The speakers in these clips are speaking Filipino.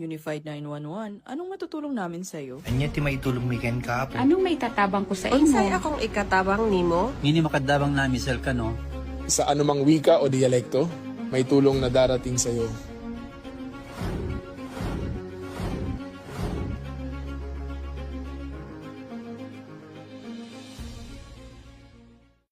Unified 911, anong matutulong namin sa'yo? Anya ti maitulong mi ken kapo. Anong may tatabang ko sa imo? Unsay akong ikatabang nimo? Ngini makadabang na misal ka no. Sa anumang wika o dialekto, may tulong na darating sa iyo.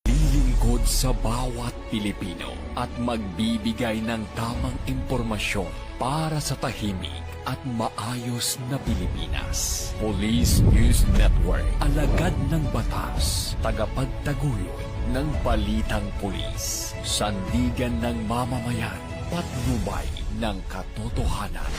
Lilingkod sa bawat Pilipino at magbibigay ng tamang impormasyon para sa tahimik at maayos na Pilipinas. Police News Network, alagad ng batas, tagapagtaguyod ng balitang pulis, sandigan ng mamamayan, patnubay ng katotohanan.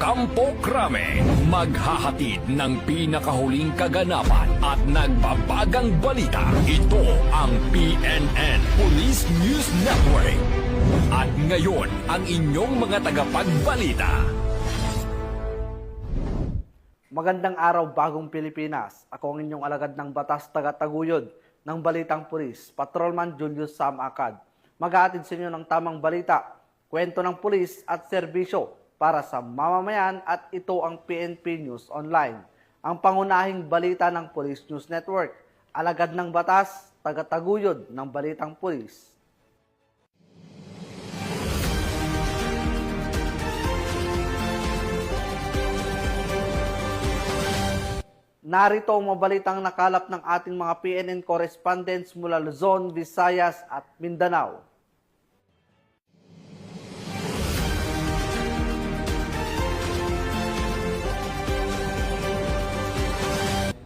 Kampo Krame, maghahatid ng pinakahuling kaganapan at nagbabagang balita. Ito ang PNN Police News Network. At ngayon, ang inyong mga tagapagbalita. Magandang araw, bagong Pilipinas. Ako ang inyong alagad ng batas taga-taguyod ng Balitang Pulis, Patrolman Julius Sam Acad. Maghahatid sa inyo ng tamang balita, kwento ng pulis at serbisyo para sa mamamayan, at ito ang PNP News Online. Ang pangunahing balita ng Police News Network, alagad ng batas, taga-taguyod ng Balitang Pulis. Narito ang mabalitang nakalap ng ating mga PNN correspondents mula Luzon, Visayas at Mindanao.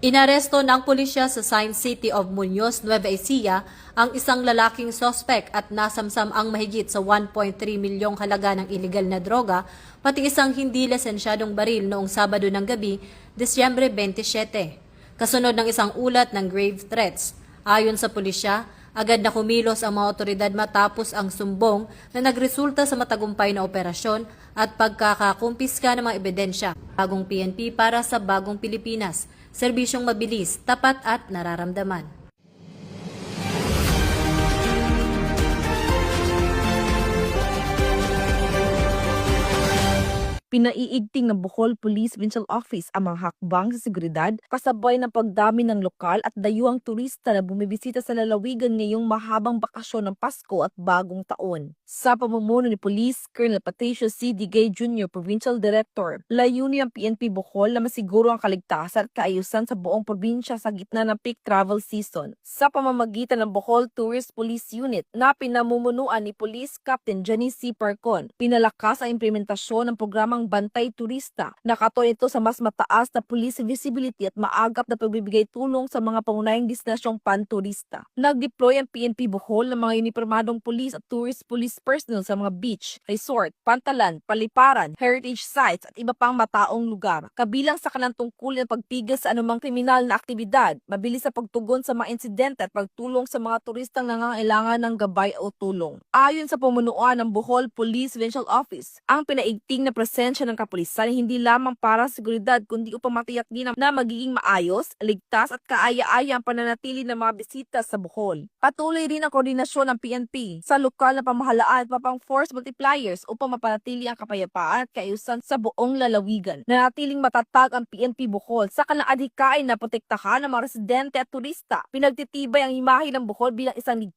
Inaresto ng pulisya sa Science City of Muñoz, Nueva Ecija ang isang lalaking sospek at nasamsam ang mahigit sa 1.3 milyong halaga ng iligal na droga, pati isang hindi lisensyadong baril noong Sabado ng gabi, Disyembre 27. Kasunod ng isang ulat ng grave threats. Ayon sa pulisya, agad na kumilos ang mga otoridad matapos ang sumbong na nagresulta sa matagumpay na operasyon at pagkakakumpiska ng mga ebidensya. Bagong PNP para sa bagong Pilipinas. Serbisyong mabilis, tapat at nararamdaman. Pinaiigting ng Bohol Police Provincial Office ang mga hakbang sa seguridad kasabay ng pagdami ng lokal at dayuhang turista na bumibisita sa lalawigan ngayong mahabang bakasyon ng Pasko at Bagong Taon. Sa pamumuno ni Police Colonel Patricio C. Digay Jr., Provincial Director, layunin ng PNP Bohol na masiguro ang kaligtasan at kaayusan sa buong probinsya sa gitna ng peak travel season. Sa pamamagitan ng Bohol Tourist Police Unit na pinamumunuan ni Police Captain Jenny C. Parcon, pinalakas ang implementasyon ng programang Bantay Turista. Nakatuon ito sa mas mataas na police visibility at maagap na pagbibigay tulong sa mga pangunahing destinasyong panturista. Nag-deploy ang PNP Bohol ng mga unipormadong police at tourist police personnel sa mga beach, resort, pantalan, paliparan, heritage sites at iba pang mataong lugar. Kabilang sa kanang tungkulin ang pagpigil sa anumang kriminal na aktibidad, mabilis sa pagtugon sa mga insidente at pagtulong sa mga turistang nangangailangan ng gabay o tulong. Ayon sa pamunuan ng Bohol Police Provincial Office, ang pinaigting na presensya ng kapulisan hindi lamang para sa seguridad kundi upang matiyak din na magiging maayos, ligtas at kaaya-aya ang pananatili ng mga bisita sa Bohol. Patuloy rin ang koordinasyon ng PNP sa lokal na pamahalaan at mapang force multipliers upang mapanatili ang kapayapaan at kaayusan sa buong lalawigan. Nanatiling matatag ang PNP Bohol sa kanilang adhikain na protektahan ng mga residente at turista. Pinagtitibay ang imahe ng Bohol bilang isang ligtas